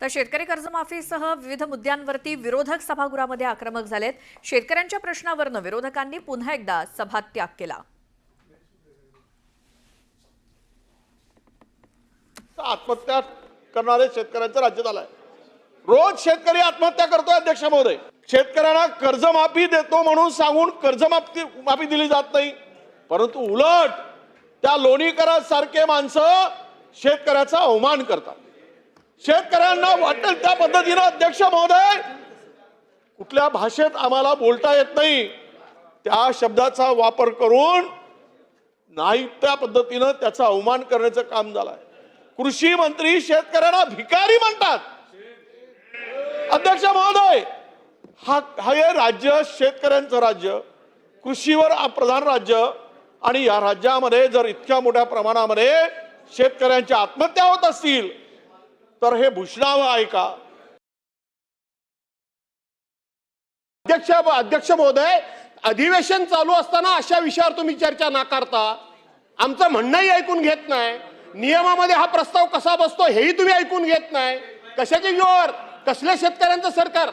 तर शेतकरी कर्जमाफीसह विविध मुद्द्यांवरती विरोधक सभागृहामध्ये आक्रमक झालेत। शेतकऱ्यांच्या प्रश्नावरून विरोधकांनी पुन्हा एकदा सभात्याग केला। आत्महत्या करणारे शेतकऱ्यांचं राज्य झालंय। रोज शेतकरी आत्महत्या करतोय अध्यक्ष महोदय। शेतकऱ्यांना कर्जमाफी देतो म्हणून सांगून कर्जमाफी दिली जात नाही, परंतु उलट त्या लोणीकरांसारखे माणसं शेतकऱ्याचा अवमान करतात। शेतकऱ्यांना वाटेल त्या पद्धतीने अध्यक्ष महोदय कुठल्या भाषेत आम्हाला बोलता येत नाही त्या शब्दाचा वापर करून नाही त्या पद्धतीने त्याचा अवमान करण्याचं काम झालंय। कृषी मंत्री शेतकऱ्यांना भिकारी म्हणतात। अध्यक्ष महोदय, हे राज्य शेतकऱ्यांचं राज्य, कृषीवर प्रधान राज्य, आणि या राज्यामध्ये जर इतक्या मोठ्या प्रमाणामध्ये शेतकऱ्यांच्या आत्महत्या होत असतील तर हे भूषणावं आहे का? अध्यक्ष महोदय, अधिवेशन चालू असताना अशा विषयावर तुम्ही चर्चा नाकारता। आमचं म्हणणंही ऐकून घेत नाही। नियमामध्ये हा प्रस्ताव कसा बसतो हेही तुम्ही ऐकून घेत नाही। कशाचे जोर, कसल्या शेतकऱ्यांचं सरकार,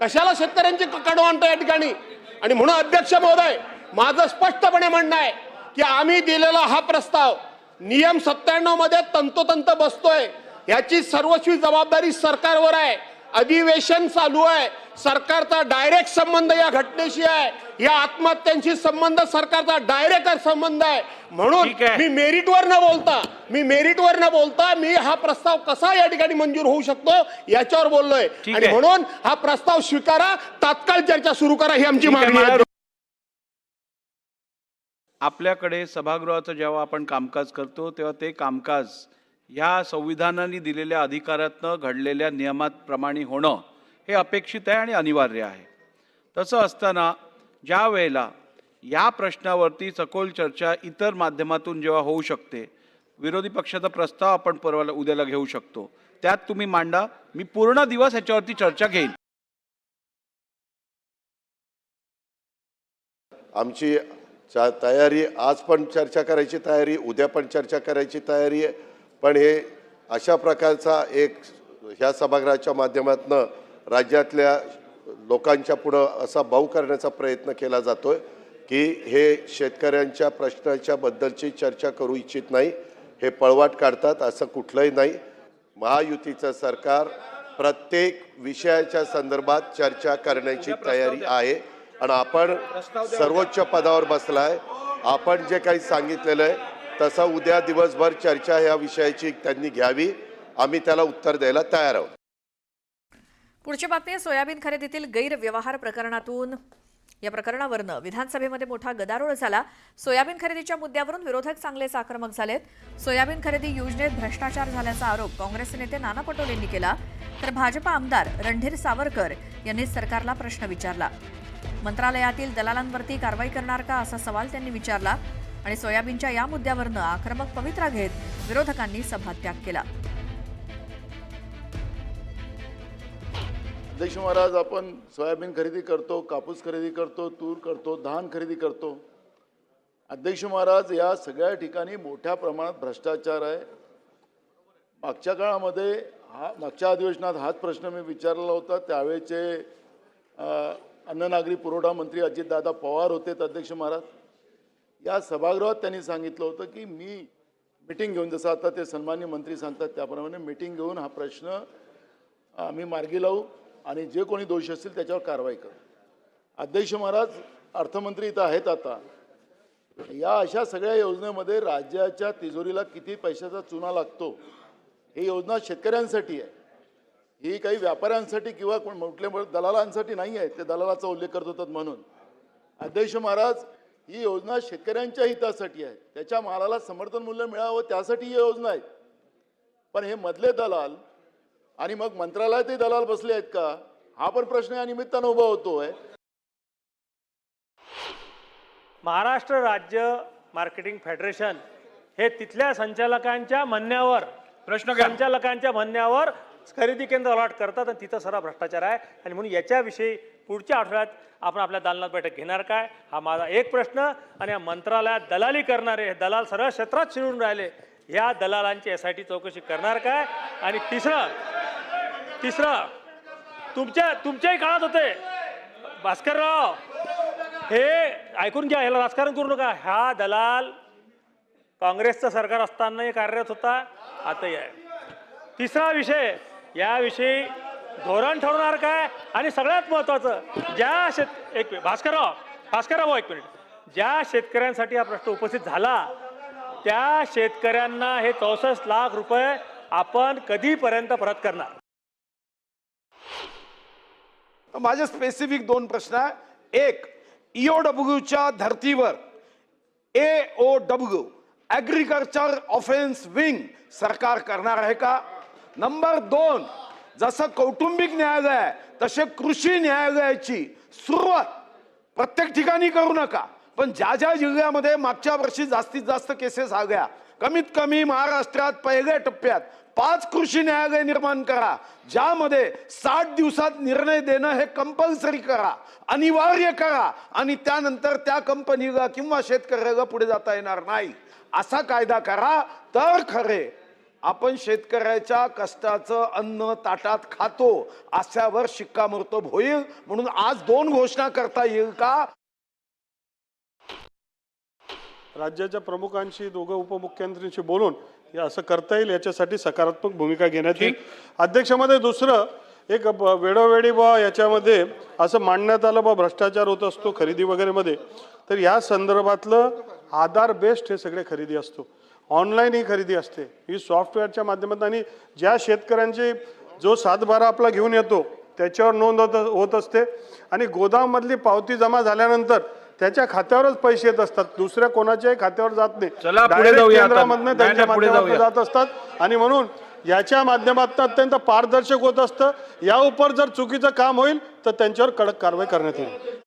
कशाला शेतकऱ्यांची कडव आणतं या ठिकाणी? आणि म्हणून अध्यक्ष महोदय, माझं स्पष्टपणे म्हणणं आहे की आम्ही दिलेला हा प्रस्ताव नियम 97 मध्ये तंतोतंत बसतोय, याची सर्वस्वी जबाबदारी सरकारवर आहे। अधिवेशन चालू आहे, सरकारचा डायरेक्ट संबंध या घटनेशी आहे, या आत्महत्यांशी संबंध सरकारचा डायरेक्ट संबंध आहे। म्हणून मी मेरिटवर न बोलता मी हा प्रस्ताव कसा या ठिकाणी मंजूर होऊ शकतो याच्यावर बोललोय। आणि म्हणून हा प्रस्ताव स्वीकारा, तात्काळ चर्चा सुरू करा ही आमची मागणी आहे। आपल्याकडे सभागृहाचं जेव्हा आपण कामकाज करतो तेव्हा ते कामकाज या संविधानाने दिलेल्या अधिकारातनं घडलेल्या नियमाप्रमाणे होणं हे अपेक्षित आहे आणि अनिवार्य आहे। तसं असताना ज्या वेळेला या प्रश्नावरती सखोल चर्चा इतर माध्यमातून जेव्हा होऊ शकते, विरोधी पक्षाचा प्रस्ताव आपण परवा उद्याला घेऊ शकतो, त्यात तुम्ही मांडा, मी पूर्ण दिवस ह्याच्यावरती चर्चा घेईन। आमची तयारी, आज पण चर्चा करायची तयारी, उद्या पण चर्चा करायची तयारी आहे। पण हे अशा प्रकारचा एक ह्या सभागृहाच्या माध्यमातून राज्यातल्या लोकांच्या पुढं असा भाऊ करण्याचा प्रयत्न केला जातोय की हे शेतकऱ्यांच्या प्रश्नाच्या बद्दलची चर्चा करू इच्छित नाही, हे पळवाट काढतात। असं कुठलंही नाही। महायुतीचं सरकार प्रत्येक विषयाच्या संदर्भात चर्चा करण्याची तयारी आहे आणि आपण सर्वोच्च पदावर बसलाय। आपण जे काही सांगितलेलं आहे तसं उद्या दिवसभर चर्चा या विषयाची त्यांनी घ्यावी, आम्ही त्याला उत्तर द्यायला तयार आहोत। पुढची बातमी, सोयाबीन खरेदीतील गैरव्यवहार प्रकरणातून या प्रकरणावरून विधानसभेमध्ये मोठा गदारोळ झाला। सोयाबीन खरेदीच्या मुद्द्यावरून विरोधक चांगलेच आक्रमक झालेत। सोयाबीन खरेदी योजनेत भ्रष्टाचार झाल्याचा आरोप काँग्रेसचे नेते नाना पटोलेंनी केला, तर भाजपा आमदार रणधीर सावरकर यांनी सरकारला प्रश्न विचारला। मंत्रालयातील दलालांवरती कारवाई करणार का असा सवाल त्यांनी विचारला आणि सोयाबीनच्या या मुद्द्यावरून आक्रमक पवित्रा घेत विरोधकांनी सभात्याग केला। अध्यक्ष महाराज, आपण सोयाबीन खरेदी करतो, कापूस खरेदी करतो, तूर करतो, धान खरेदी करतो। अध्यक्ष महाराज, या सगळ्या ठिकाणी मोठ्या प्रमाणात भ्रष्टाचार आहे। मागच्या काळामध्ये मागच्या अधिवेशनात हाच प्रश्न मी विचारला होता। त्यावेळेचे अन्न नागरी पुरवठा मंत्री अजितदादा पवार होते। अध्यक्ष महाराज, या सभागृहात त्यांनी सांगितलं होतं की मी मीटिंग घेऊन, जसं आता ते सन्माननीय मंत्री सांगतात त्याप्रमाणे मीटिंग घेऊन हा प्रश्न आम्ही मार्गी लावू आणि जे कोणी दोषी असतील त्याच्यावर कारवाई करू। अध्यक्ष महाराज, अर्थमंत्री इथं आहेत आता। या अशा सगळ्या योजनेमध्ये राज्याच्या तिजोरीला किती पैशाचा चुना लागतो, ही योजना शेतकऱ्यांसाठी आहे, ही काही व्यापाऱ्यांसाठी किंवा कोण मोठ्या दलालांसाठी नाही आहे। ते दलालाचा उल्लेख करत होतात म्हणून। अध्यक्ष महाराज, ही योजना शेतकऱ्यांच्या हितासाठी आहे, त्याच्या मालाला समर्थन मूल्य मिळावं त्यासाठी ही योजना आहे। पण हे मधले दलाल आणि मग मंत्रालयातही दलाल बसले आहेत का, हा पण प्रश्न या निमित्तानं उभा होतोय। महाराष्ट्र राज्य मार्केटिंग फेडरेशन हे तिथल्या संचालकांच्या म्हणण्यावर खरेदी केंद्र अलॉट करतात आणि तिथं सारा भ्रष्टाचार आहे। आणि म्हणून याच्याविषयी पुढच्या आठवड्यात आपण आपल्या दालनात बैठक घेणार काय, हा माझा एक प्रश्न। आणि या मंत्रालयात दलाली करणारे दलाल सर्व क्षेत्रात शिरून राहिले, या दलालांची SIT चौकशी करणार काय? आणि तिसरं, तिसरं तुमच्याही काळात होते भास्करराव, हे ऐकून घ्या, ह्याला राजकारण करू नका. हा दलाल काँग्रेसचं सरकार असतानाही कार्यरत होता, आताही आहे. तिसरा विषय, याविषयी धोरण ठरवणार काय, आणि सगळ्यात महत्वाचं भास्करराव एक मिनिट, ज्या शेतकऱ्यांसाठी हा प्रश्न उपस्थित झाला त्या शेतकऱ्यांना हे 64 लाख रुपये आपण कधीपर्यंत परत करणार? माझे स्पेसिफिक 2 प्रश्न आहे. एक, EOWच्या धर्तीवर AOW ॲग्रिकल्चर ऑफेन्स विंग सरकार करणार आहे का? नंबर 2, जसं कौटुंबिक न्यायालय आहे तसे कृषी न्यायालयाची सुरुवात प्रत्येक ठिकाणी करू नका, पण ज्या ज्या जिल्ह्यामध्ये मागच्या वर्षी जास्तीत जास्त केसेस आल्या, कमीत कमी महाराष्ट्रात पहिल्या टप्प्यात 5 कृषी न्यायालय निर्माण करा, ज्यामध्ये 60 दिवसात निर्णय देणं हे कंपल्सरी करा, अनिवार्य करा, आणि त्यानंतर त्या कंपनीला किंवा शेतकऱ्याला पुढे जाता येणार नाही असा कायदा करा. तर खरे आपण शेतकऱ्याच्या कष्टाचं अन्न ताटात खातो अशावर शिक्कामोर्तब होईल. म्हणून आज 2 घोषणा करता येईल का? राज्याच्या प्रमुखांशी, दोघं उपमुख्यमंत्र्यांशी बोलून हे असं करता येईल याच्यासाठी सकारात्मक भूमिका घेण्यात येईल. अध्यक्षामध्ये दुसरं एक वेळोवेळी याच्यामध्ये असं मांडण्यात आलं भ्रष्टाचार होत असतो खरेदी वगैरेमध्ये, तर या संदर्भातलं आधार बेस्ड हे सगळे खरेदी असतो, ऑनलाईन ही खरेदी असते, ही सॉफ्टवेअरच्या माध्यमातून, आणि ज्या शेतकऱ्यांचे जो 7/12 आपला घेऊन येतो त्याच्यावर नोंद होत असते, आणि गोदाममधली पावती जमा झाल्यानंतर त्याच्या खात्यावरच पैसे येत असतात, दुसऱ्या कोणाच्याही खात्यावर जात नाही. चला पुढे Direct जाऊया आता. केंद्रामधनं त्यांच्या पुढे माध्यमातून जाऊया. जात असतात, आणि म्हणून याच्या माध्यमातून अत्यंत पारदर्शक होत असतं. या उपर जर चुकीचं काम होईल तर त्यांच्यावर कडक कारवाई करण्यात येईल.